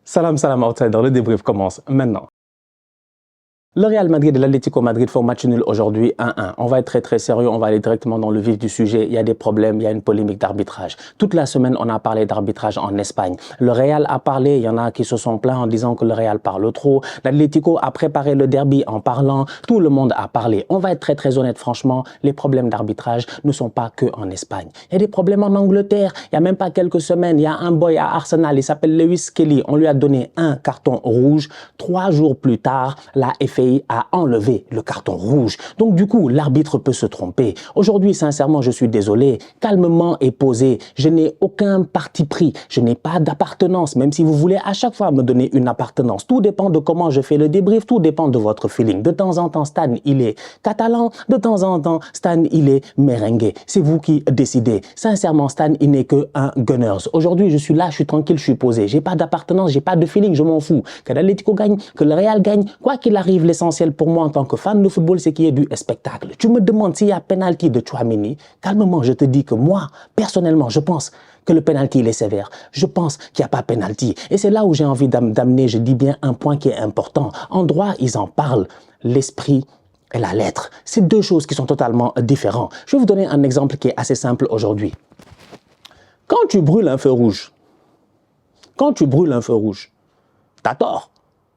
Salam, salam, outsider. Le débrief commence maintenant. Le Real Madrid et l'Atlético Madrid font match nul aujourd'hui 1-1. On va être très sérieux, on va aller directement dans le vif du sujet. Il y a des problèmes, il y a une polémique d'arbitrage. Toute la semaine, on a parlé d'arbitrage en Espagne. Le Real a parlé, il y en a qui se sont plaints en disant que le Real parle trop. L'Atlético a préparé le derby en parlant. Tout le monde a parlé. On va être très honnête, franchement, les problèmes d'arbitrage ne sont pas que en Espagne. Il y a des problèmes en Angleterre. Il y a même pas quelques semaines, il y a un boy à Arsenal, il s'appelle Lewis Kelly. On lui a donné un carton rouge. 3 jours plus tard, la FA a enlevé le carton rouge. Donc du coup, l'arbitre peut se tromper. Aujourd'hui, sincèrement, je suis désolé. Calmement et posé. Je n'ai aucun parti pris. Je n'ai pas d'appartenance, même si vous voulez à chaque fois me donner une appartenance. Tout dépend de comment je fais le débrief. Tout dépend de votre feeling. De temps en temps, Stan, il est catalan. De temps en temps, Stan, il est merengue. C'est vous qui décidez. Sincèrement, Stan, il n'est que un Gunners. Aujourd'hui, je suis là, je suis tranquille, je suis posé. J'ai pas d'appartenance, j'ai pas de feeling, je m'en fous. Que l'Atlético gagne, que le Real gagne, quoi qu'il arrive, l'essentiel pour moi en tant que fan de football, c'est qu'il y ait du spectacle. Tu me demandes s'il y a penalty de Tchouaméni. Calmement, je te dis que moi, personnellement, je pense que le penalty, il est sévère. Je pense qu'il n'y a pas penalty. Et c'est là où j'ai envie d'amener, je dis bien, un point qui est important. En droit, ils en parlent. L'esprit et la lettre. C'est deux choses qui sont totalement différentes. Je vais vous donner un exemple qui est assez simple aujourd'hui. Quand tu brûles un feu rouge, t'as tort.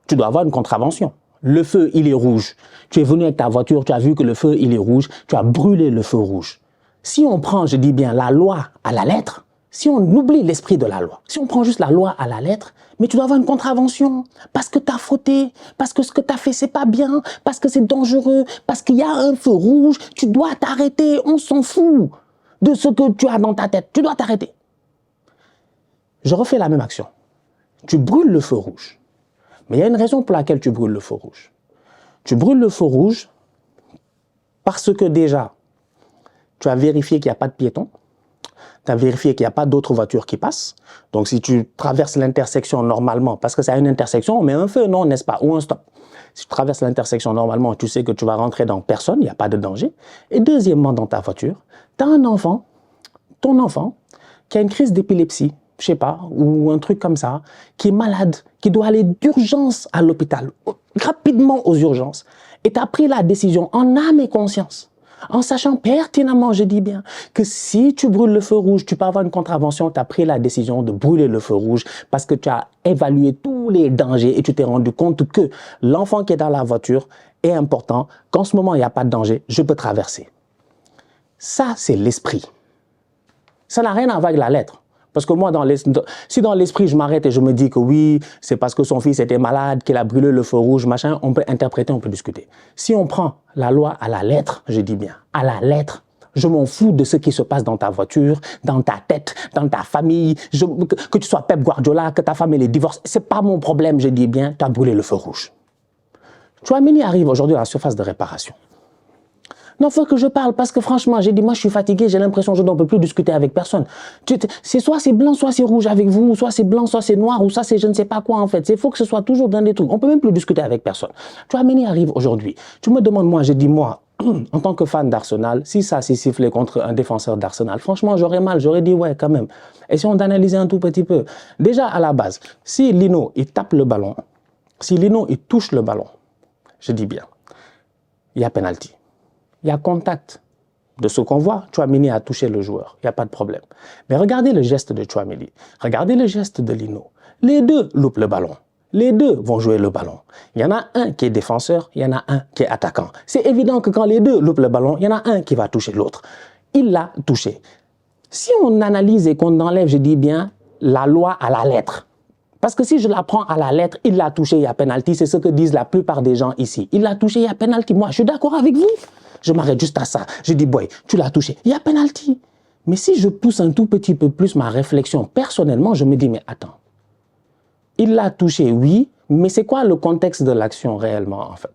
Tu dois avoir une contravention. Le feu, il est rouge. Tu es venu avec ta voiture, tu as vu que le feu, il est rouge. Tu as brûlé le feu rouge. Si on prend, je dis bien, la loi à la lettre, si on oublie l'esprit de la loi, si on prend juste la loi à la lettre, mais tu dois avoir une contravention parce que tu as fauté, parce que ce que tu as fait, c'est pas bien, parce que c'est dangereux, parce qu'il y a un feu rouge, tu dois t'arrêter. On s'en fout de ce que tu as dans ta tête. Tu dois t'arrêter. Je refais la même action. Tu brûles le feu rouge. Mais il y a une raison pour laquelle tu brûles le feu rouge. Tu brûles le feu rouge parce que déjà, tu as vérifié qu'il n'y a pas de piétons, tu as vérifié qu'il n'y a pas d'autres voitures qui passent. Donc si tu traverses l'intersection normalement, parce que c'est une intersection, on met un feu, non, n'est-ce pas, ou un stop. Si tu traverses l'intersection normalement, tu sais que tu vas rentrer dans personne, il n'y a pas de danger. Et deuxièmement, dans ta voiture, tu as un enfant, ton enfant, qui a une crise d'épilepsie, je sais pas, ou un truc comme ça, qui est malade, qui doit aller d'urgence à l'hôpital, rapidement aux urgences, et tu as pris la décision en âme et conscience, en sachant pertinemment, je dis bien, que si tu brûles le feu rouge, tu peux avoir une contravention, tu as pris la décision de brûler le feu rouge parce que tu as évalué tous les dangers et tu t'es rendu compte que l'enfant qui est dans la voiture est important, qu'en ce moment, il n'y a pas de danger, je peux traverser. Ça, c'est l'esprit. Ça n'a rien à voir avec la lettre. Parce que moi, si dans l'esprit, je m'arrête et je me dis que oui, c'est parce que son fils était malade, qu'il a brûlé le feu rouge, machin, on peut interpréter, on peut discuter. Si on prend la loi à la lettre, je dis bien, à la lettre, je m'en fous de ce qui se passe dans ta voiture, dans ta tête, dans ta famille, que tu sois Pep Guardiola, que ta famille les divorce, c'est pas mon problème, je dis bien, tu as brûlé le feu rouge. Tchouaméni arrive aujourd'hui à la surface de réparation. Non, il faut que je parle parce que franchement, j'ai dit, moi je suis fatigué, j'ai l'impression que je ne peux plus discuter avec personne. C'est soit c'est blanc, soit c'est rouge avec vous, soit c'est blanc, soit c'est noir, ou ça c'est je ne sais pas quoi en fait. Il faut que ce soit toujours dans des trucs. On ne peut même plus discuter avec personne. Tchouaméni arrive aujourd'hui. Tu me demandes, moi, j'ai dit, moi, en tant que fan d'Arsenal, si ça s'est sifflé contre un défenseur d'Arsenal, franchement, j'aurais mal, j'aurais dit, ouais, quand même. Essayons d'analyser un tout petit peu. Déjà, à la base, si Lino, il tape le ballon, si Lino, il touche le ballon, je dis bien, il y a penalty. Il y a contact. De ce qu'on voit, Tchouaméni a touché le joueur. Il n'y a pas de problème. Mais regardez le geste de Tchouaméni. Regardez le geste de Lino. Les deux loupent le ballon. Les deux vont jouer le ballon. Il y en a un qui est défenseur, il y en a un qui est attaquant. C'est évident que quand les deux loupent le ballon, il y en a un qui va toucher l'autre. Il l'a touché. Si on analyse et qu'on enlève, je dis bien, la loi à la lettre, parce que si je la prends à la lettre, il l'a touché, il y a penalty, c'est ce que disent la plupart des gens ici. Il l'a touché, il y a penalty. Moi, je suis d'accord avec vous. Je m'arrête juste à ça. Je dis, boy, tu l'as touché, il y a penalty. Mais si je pousse un tout petit peu plus ma réflexion, personnellement, je me dis, mais attends. Il l'a touché, oui, mais c'est quoi le contexte de l'action réellement, en fait?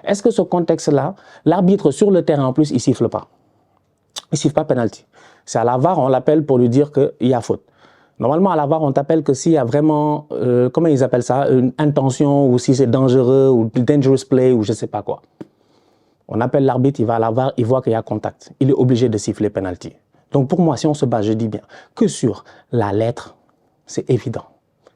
Est-ce que ce contexte-là, l'arbitre sur le terrain, en plus, il ne siffle pas? Il ne siffle pas penalty. C'est à la VAR, on l'appelle pour lui dire qu'il y a faute. Normalement, à la VAR, on t'appelle que s'il y a vraiment, comment ils appellent ça, une intention, ou si c'est dangereux, ou dangerous play, ou je ne sais pas quoi. On appelle l'arbitre, il va à la VAR, il voit qu'il y a contact. Il est obligé de siffler penalty. Donc pour moi, si on se base, je dis bien, que sur la lettre, c'est évident.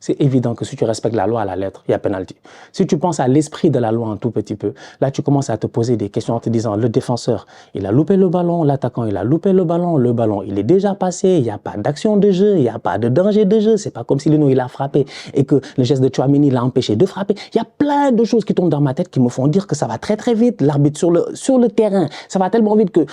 c'est évident que si tu respectes la loi à la lettre, il y a pénalty. Si tu penses à l'esprit de la loi un tout petit peu, là, tu commences à te poser des questions en te disant, le défenseur, il a loupé le ballon, l'attaquant, il a loupé le ballon, il est déjà passé, il n'y a pas d'action de jeu, il n'y a pas de danger de jeu, c'est pas comme si Leno, il a frappé et que le geste de Tchouaméni l'a empêché de frapper. Il y a plein de choses qui tombent dans ma tête qui me font dire que ça va très très vite, l'arbitre sur le terrain, ça va tellement vite que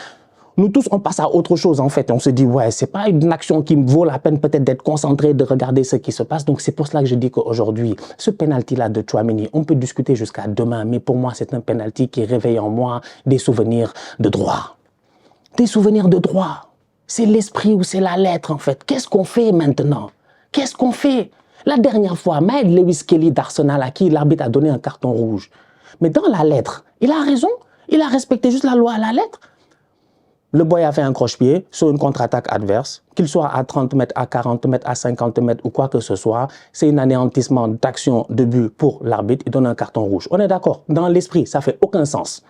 nous tous, on passe à autre chose en fait. On se dit, ouais, c'est pas une action qui vaut la peine peut-être d'être concentré, de regarder ce qui se passe. Donc c'est pour cela que je dis qu'aujourd'hui, ce penalty-là de Tchouaméni, on peut discuter jusqu'à demain, mais pour moi, c'est un penalty qui réveille en moi des souvenirs de droit. Des souvenirs de droit. C'est l'esprit ou c'est la lettre en fait. Qu'est-ce qu'on fait maintenant? Qu'est-ce qu'on fait? La dernière fois, Maël Lewis Kelly d'Arsenal, à qui l'arbitre a donné un carton rouge. Mais dans la lettre, il a raison. Il a respecté juste la loi à la lettre. Le boy a fait un croche-pied sur une contre-attaque adverse, qu'il soit à 30 mètres, à 40 mètres, à 50 mètres ou quoi que ce soit, c'est un anéantissement d'action de but pour l'arbitre, il donne un carton rouge. On est d'accord, dans l'esprit, ça fait aucun sens.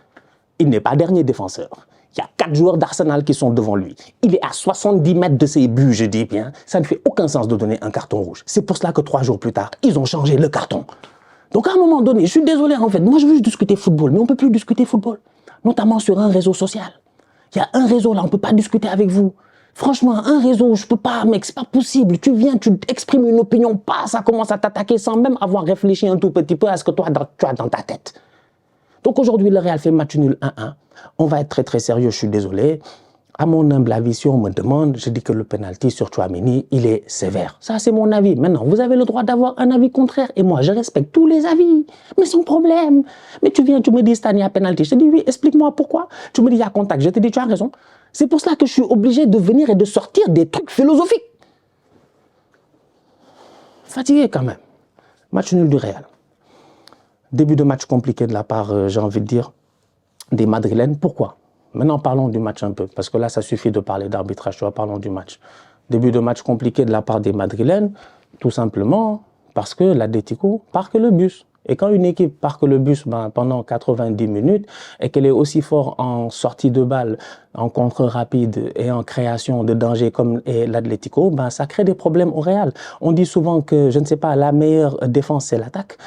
Il n'est pas dernier défenseur. Il y a 4 joueurs d'Arsenal qui sont devant lui. Il est à 70 mètres de ses buts, je dis bien. Ça ne fait aucun sens de donner un carton rouge. C'est pour cela que 3 jours plus tard, ils ont changé le carton. Donc à un moment donné, je suis désolé en fait, moi je veux juste discuter football, mais on ne peut plus discuter football, notamment sur un réseau social. Il y a un réseau là, on ne peut pas discuter avec vous. Franchement, un réseau, je ne peux pas, mec, c'est pas possible. Tu viens, tu exprimes une opinion, pas, ça commence à t'attaquer sans même avoir réfléchi un tout petit peu à ce que toi, tu as dans ta tête. Donc aujourd'hui, le Real fait match nul 1-1. On va être très très sérieux, je suis désolé. À mon humble avis, si on me demande, je dis que le penalty sur Tchouaméni, il est sévère. Ça, c'est mon avis. Maintenant, vous avez le droit d'avoir un avis contraire. Et moi, je respecte tous les avis. Mais sans problème. Mais tu viens, tu me dis, Stan, il y a penalty. Je te dis, oui, explique-moi pourquoi. Tu me dis, il y a contact. Je te dis, tu as raison. C'est pour cela que je suis obligé de venir et de sortir des trucs philosophiques. Fatigué quand même. Match nul du Real. Début de match compliqué de la part, j'ai envie de dire, des Madrilènes. Pourquoi ? Maintenant, parlons du match un peu, parce que là, ça suffit de parler d'arbitrage. Parlons du match. Début de match compliqué de la part des Madrilènes, tout simplement parce que l'Atlético parque le bus. Et quand une équipe parque le bus pendant 90 minutes et qu'elle est aussi fort en sortie de balle, en contre rapide et en création de danger comme est l'Atlético, ça crée des problèmes au Real. On dit souvent que, je ne sais pas, la meilleure défense, c'est l'attaque.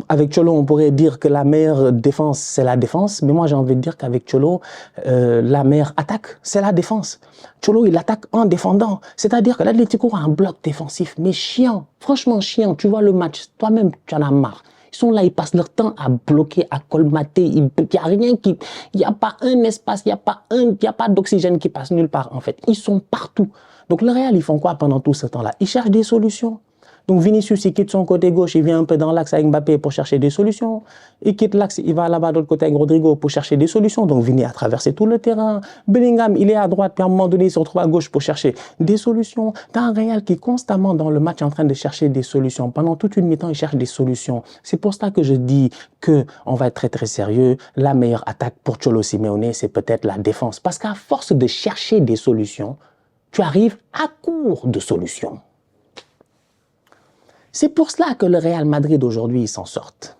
Avec Cholo, on pourrait dire que la meilleure défense, c'est la défense. Mais moi, j'ai envie de dire qu'avec Cholo, la meilleure attaque, c'est la défense. Cholo, il attaque en défendant. C'est-à-dire que l'Atlético a un bloc défensif, mais chiant. Franchement chiant. Tu vois le match, toi-même, tu en as marre. Ils sont là, ils passent leur temps à bloquer, à colmater. Il n'y a rien qui... Il n'y a pas un espace, il n'y a pas d'oxygène qui passe nulle part, en fait. Ils sont partout. Donc, le Real, ils font quoi pendant tout ce temps-là? Ils cherchent des solutions. Donc, Vinicius, il quitte son côté gauche, il vient un peu dans l'axe avec Mbappé pour chercher des solutions. Il quitte l'axe, il va là-bas de l'autre côté avec Rodrigo pour chercher des solutions. Donc, Vini a traversé tout le terrain. Bellingham, il est à droite, puis à un moment donné, il se retrouve à gauche pour chercher des solutions. T'as un Real qui est constamment dans le match en train de chercher des solutions. Pendant toute une mi-temps, il cherche des solutions. C'est pour ça que je dis que on va être très très sérieux. La meilleure attaque pour Cholo Simeone, c'est peut-être la défense. Parce qu'à force de chercher des solutions, tu arrives à court de solutions. C'est pour cela que le Real Madrid aujourd'hui, ils s'en sortent.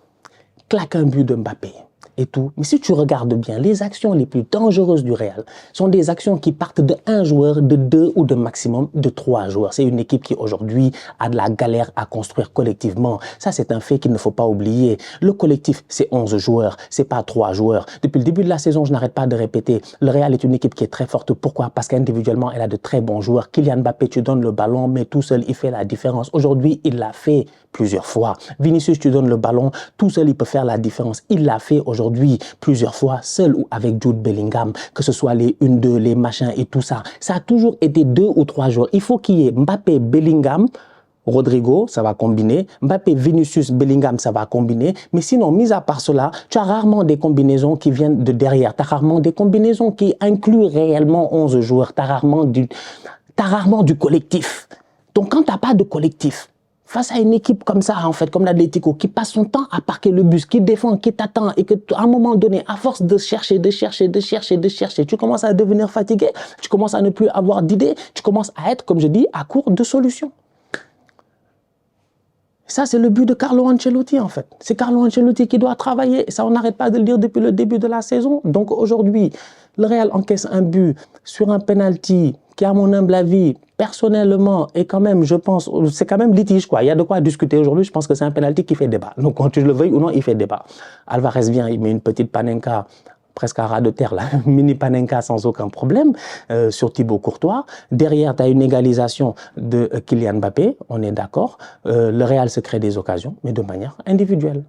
Claque un but de Mbappé et tout. Mais si tu regardes bien, les actions les plus dangereuses du Real sont des actions qui partent de 1 joueur, de 2 ou de maximum de 3 joueurs. C'est une équipe qui aujourd'hui a de la galère à construire collectivement. Ça, c'est un fait qu'il ne faut pas oublier. Le collectif, c'est 11 joueurs, c'est pas 3 joueurs. Depuis le début de la saison, je n'arrête pas de répéter, le Real est une équipe qui est très forte. Pourquoi? Parce qu'individuellement, elle a de très bons joueurs. Kylian Mbappé, tu donnes le ballon, mais tout seul, il fait la différence. Aujourd'hui, il l'a fait plusieurs fois. Vinicius, tu donnes le ballon, tout seul, il peut faire la différence. Il l'a fait aujourd'hui plusieurs fois, seul ou avec Jude Bellingham, que ce soit les 1-2, les machins et tout ça. Ça a toujours été 2 ou 3 joueurs. Il faut qu'il y ait Mbappé, Bellingham, Rodrigo, ça va combiner. Mbappé, Vinicius, Bellingham, ça va combiner. Mais sinon, mis à part cela, tu as rarement des combinaisons qui viennent de derrière. Tu as rarement des combinaisons qui incluent réellement 11 joueurs. Tu as rarement du collectif. Donc, quand tu n'as pas de collectif, face à une équipe comme ça, en fait, comme l'Atlético, qui passe son temps à parquer le bus, qui défend, qui t'attend, et que à un moment donné, à force de chercher, tu commences à devenir fatigué, tu commences à ne plus avoir d'idées, tu commences à être, comme je dis, à court de solutions. Ça, c'est le but de Carlo Ancelotti, en fait. C'est Carlo Ancelotti qui doit travailler. Et ça, on n'arrête pas de le dire depuis le début de la saison. Donc aujourd'hui, le Real encaisse un but sur un penalty qui, à mon humble avis, personnellement, est quand même, je pense, c'est quand même litige, quoi. Il y a de quoi discuter aujourd'hui. Je pense que c'est un penalty qui fait débat. Donc, quand tu le veuilles ou non, il fait débat. Alvarez vient, il met une petite panenka presque à ras de terre, là, mini panenka sans aucun problème, sur Thibaut Courtois. Derrière, tu as une égalisation de Kylian Mbappé, on est d'accord. Le Real se crée des occasions, mais de manière individuelle.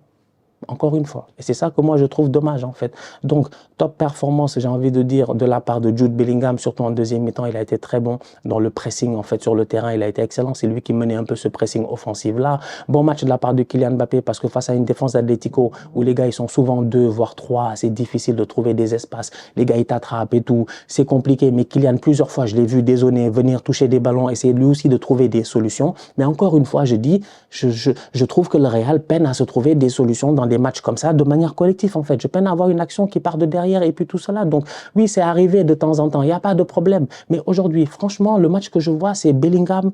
Encore une fois. Et c'est ça que moi je trouve dommage en fait. Donc, top performance, j'ai envie de dire, de la part de Jude Bellingham, surtout en deuxième mi-temps, il a été très bon dans le pressing en fait sur le terrain, il a été excellent. C'est lui qui menait un peu ce pressing offensif là. Bon match de la part de Kylian Mbappé parce que face à une défense d'Atlético où les gars ils sont souvent 2 voire 3, c'est difficile de trouver des espaces. Les gars ils t'attrapent et tout, c'est compliqué. Mais Kylian, plusieurs fois, je l'ai vu dézonner, venir toucher des ballons, essayer lui aussi de trouver des solutions. Mais encore une fois, je dis, je trouve que le Real peine à se trouver des solutions dans des matchs comme ça de manière collective en fait. Je peine à avoir une action qui part de derrière et puis tout cela. Donc oui, c'est arrivé de temps en temps, il n'y a pas de problème. Mais aujourd'hui, franchement, le match que je vois, c'est Bellingham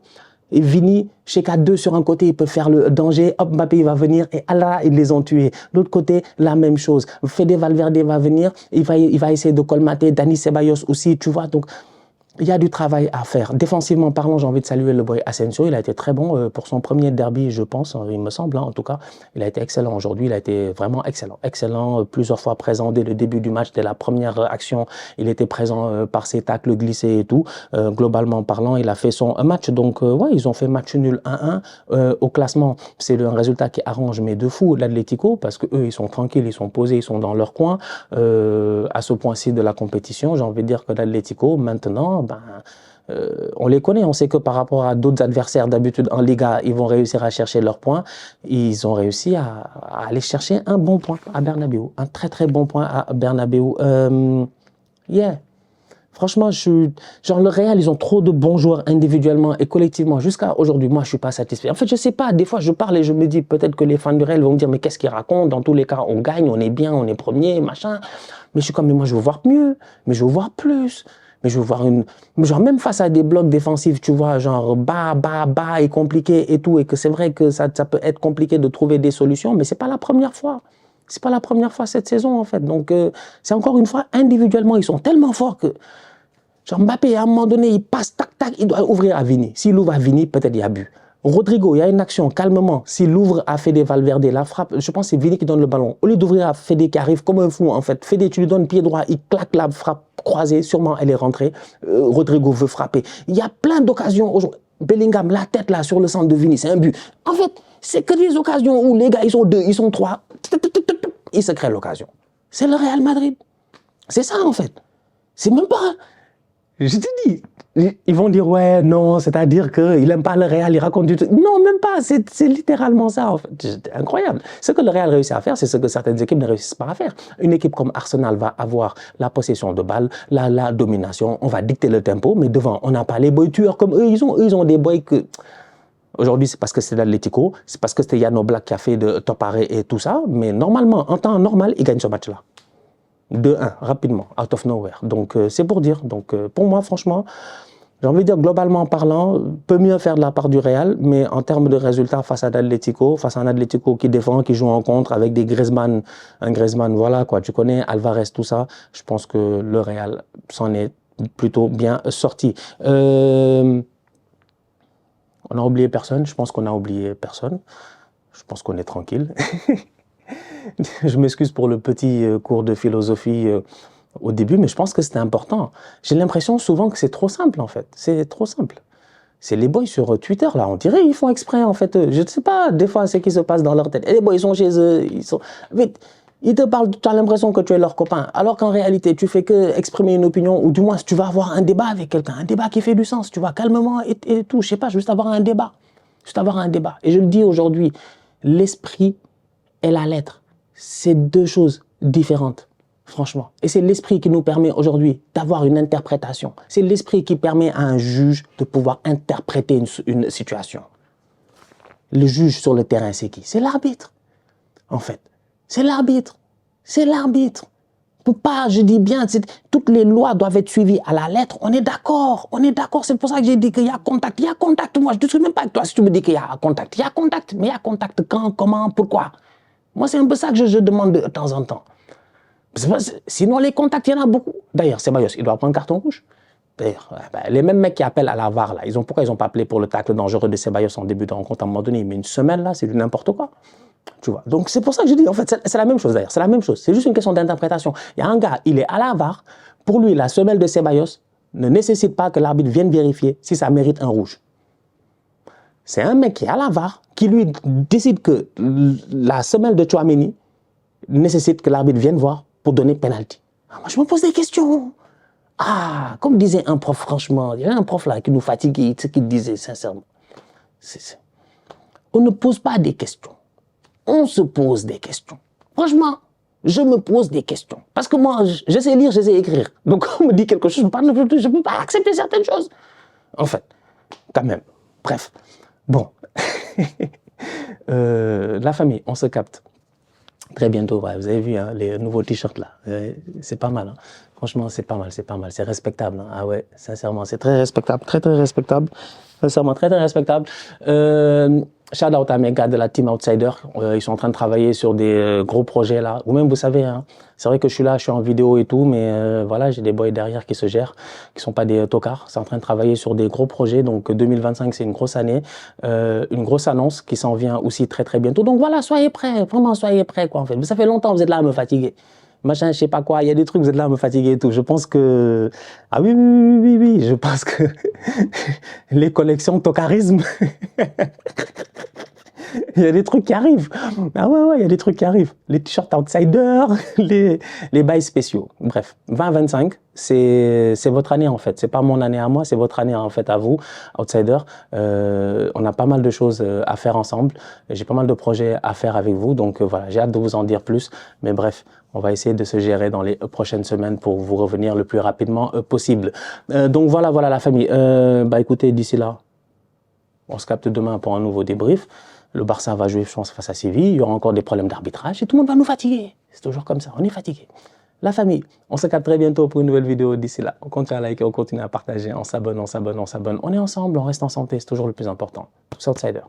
et Vini, chez K2 sur un côté, ils peuvent faire le danger. Hop, Mbappé, il va venir et Allah, ils les ont tués. L'autre côté, la même chose. Fede Valverde va venir, il va essayer de colmater. Dani Ceballos aussi, tu vois. Donc, il y a du travail à faire. Défensivement parlant, j'ai envie de saluer le boy Asensio. Il a été très bon pour son premier derby, je pense, il me semble, hein, en tout cas. Il a été excellent aujourd'hui. Il a été vraiment excellent. Excellent, plusieurs fois présent dès le début du match, dès la première action. Il était présent par ses tacles glissés et tout. Globalement parlant, il a fait son match. Donc, ouais, ils ont fait match nul 1-1. Au classement, c'est un résultat qui arrange mes deux fous, l'Atlético, parce que eux, ils sont tranquilles, ils sont posés, ils sont dans leur coin. À ce point-ci de la compétition, j'ai envie de dire que l'Atlético, maintenant, on les connaît, on sait que par rapport à d'autres adversaires d'habitude en Liga, ils vont réussir à chercher leurs points. Ils ont réussi à aller chercher un bon point à Bernabéu, un très très bon point à Bernabéu. Yeah. Franchement, genre le Real, ils ont trop de bons joueurs individuellement et collectivement. Jusqu'à aujourd'hui, moi, je suis pas satisfait. En fait, je sais pas, des fois, je parle et je me dis peut-être que les fans du Real vont me dire mais qu'est-ce qu'ils racontent? Dans tous les cas, on gagne, on est bien, on est premier, machin. Mais je suis comme, mais moi, je veux voir mieux, mais je veux voir plus. Mais je veux voir genre même face à des blocs défensifs, tu vois, genre bas et compliqué et tout, et que c'est vrai que ça peut être compliqué de trouver des solutions, mais c'est pas la première fois. C'est pas la première fois cette saison, en fait. Donc, c'est encore une fois, individuellement, ils sont tellement forts que, genre Mbappé, à un moment donné, il passe, tac, tac, il doit ouvrir à Vini. S'il ouvre à Vini, peut-être il y a but. Rodrigo, il y a une action, calmement. S'il ouvre à Fede Valverde, la frappe, je pense que c'est Vini qui donne le ballon. Au lieu d'ouvrir à Fede qui arrive comme un fou, en fait. Fede, tu lui donnes pied droit, il claque la frappe croisée, sûrement elle est rentrée. Rodrigo veut frapper. Il y a plein d'occasions aujourd'hui. Bellingham, la tête là, sur le centre de Vini, c'est un but. En fait, c'est que des occasions où les gars, ils sont 2, ils sont 3. Ils se créent l'occasion. C'est le Real Madrid. C'est ça, en fait. C'est même pas... Je te dis, ils vont dire, ouais, non, c'est-à-dire qu'il n'aime pas le Real, il raconte du truc. Non, même pas, c'est littéralement ça, en fait. C'est incroyable. Ce que le Real réussit à faire, c'est ce que certaines équipes ne réussissent pas à faire. Une équipe comme Arsenal va avoir la possession de balle, la domination, on va dicter le tempo, mais devant, on n'a pas les boys tueurs comme eux, ils ont des boys que... Aujourd'hui, c'est parce que c'est l'Atlético, c'est parce que c'était Yann Oblak qui a fait de top arrêt et tout ça, mais normalement, en temps normal, ils gagnent ce match-là. 2-1, rapidement, out of nowhere. Donc, c'est pour dire. Donc, pour moi, franchement, j'ai envie de dire, globalement parlant, peut mieux faire de la part du Real, mais en termes de résultats face à l'Atlético, face à un Atlético qui défend, qui joue en contre avec des Griezmann, un Griezmann, voilà quoi, tu connais, Alvarez, tout ça, je pense que le Real s'en est plutôt bien sorti. On a oublié personne, je pense qu'on a oublié personne. Je pense qu'on est tranquille. Je m'excuse pour le petit cours de philosophie au début, mais je pense que c'était important. J'ai l'impression souvent que c'est trop simple, en fait. C'est trop simple. C'est les boys sur Twitter, là, on dirait ils font exprès, en fait. Je ne sais pas, des fois, ce qui se passe dans leur tête. Et les boys, ils sont chez eux, Vite, ils te parlent, tu as l'impression que tu es leur copain, alors qu'en réalité, tu fais que exprimer une opinion, ou du moins, tu vas avoir un débat avec quelqu'un, un débat qui fait du sens, tu vois, calmement et tout. Je sais pas, juste avoir un débat. Juste avoir un débat. Et je le dis aujourd'hui, l'esprit et la lettre, c'est deux choses différentes, franchement. Et c'est l'esprit qui nous permet aujourd'hui d'avoir une interprétation. C'est l'esprit qui permet à un juge de pouvoir interpréter une situation. Le juge sur le terrain, c'est qui? C'est l'arbitre, en fait. C'est l'arbitre. C'est l'arbitre. Pas, je dis bien, toutes les lois doivent être suivies à la lettre. On est d'accord, c'est pour ça que j'ai dit qu'il y a contact. Il y a contact, moi, je ne discute même pas avec toi si tu me dis qu'il y a contact. Il y a contact, mais il y a contact quand, comment, pourquoi? Moi, c'est un peu ça que je demande de temps en temps. Sinon, les contacts, il y en a beaucoup. D'ailleurs, Ceballos, il doit prendre carton rouge. D'ailleurs, les mêmes mecs qui appellent à la VAR, là, pourquoi ils n'ont pas appelé pour le tacle dangereux de Ceballos en début de rencontre à un moment donné? Mais une semaine, là, c'est du n'importe quoi. Tu vois. Donc, c'est pour ça que je dis, en fait, c'est la même chose d'ailleurs. C'est la même chose. C'est juste une question d'interprétation. Il y a un gars, il est à la VAR. Pour lui, la semelle de Ceballos ne nécessite pas que l'arbitre vienne vérifier si ça mérite un rouge. C'est un mec qui est à la VAR qui lui décide que la semelle de Tchouaméni nécessite que l'arbitre vienne voir pour donner penalty. Ah, moi, je me pose des questions. Ah, comme disait un prof, franchement, il y a un prof là qui nous fatiguait, qui disait sincèrement. On ne pose pas des questions. On se pose des questions. Franchement, je me pose des questions. Parce que moi, je sais lire, je sais écrire. Donc, quand on me dit quelque chose, je ne peux pas accepter certaines choses. En fait, quand même. Bref. Bon. La famille, on se capte. Très bientôt, ouais, vous avez vu hein, les nouveaux t-shirts là. C'est pas mal. Hein. Franchement, c'est pas mal, c'est pas mal. C'est respectable. Hein. Ah ouais, sincèrement, c'est très respectable. Très, très respectable. Sincèrement, très, très respectable. Shout out à mes gars de la team Outsider. Ils sont en train de travailler sur des gros projets là. Ou même, vous savez, hein, c'est vrai que je suis là, je suis en vidéo et tout, mais voilà, j'ai des boys derrière qui se gèrent, qui sont pas des tocards. C'est en train de travailler sur des gros projets. Donc 2025, c'est une grosse année, une grosse annonce qui s'en vient aussi très très bientôt. Donc voilà, soyez prêts, vraiment soyez prêts quoi en fait. Ça fait longtemps que vous êtes là à me fatiguer. Machin, je sais pas quoi, il y a des trucs, vous êtes là à me fatiguer et tout. Je pense que... Ah oui, oui, oui, oui, oui. Je pense que les collections tocarisme... Il y a des trucs qui arrivent. Ah ouais, ouais, il y a des trucs qui arrivent. Les t-shirts Outsider, les bails spéciaux. Bref, 2025, c'est votre année en fait. C'est pas mon année à moi, c'est votre année en fait à vous, Outsider. On a pas mal de choses à faire ensemble. J'ai pas mal de projets à faire avec vous. Donc voilà, j'ai hâte de vous en dire plus. Mais bref, on va essayer de se gérer dans les prochaines semaines pour vous revenir le plus rapidement possible. Donc voilà, voilà la famille. Bah écoutez, d'ici là, on se capte demain pour un nouveau débrief. Le Barça va jouer, je pense, face à Séville. Il y aura encore des problèmes d'arbitrage et tout le monde va nous fatiguer. C'est toujours comme ça, on est fatigué. La famille, on se capte très bientôt pour une nouvelle vidéo. D'ici là, on continue à liker, on continue à partager, on s'abonne, on s'abonne, on s'abonne. On est ensemble, on reste en santé, c'est toujours le plus important. Tous outsiders.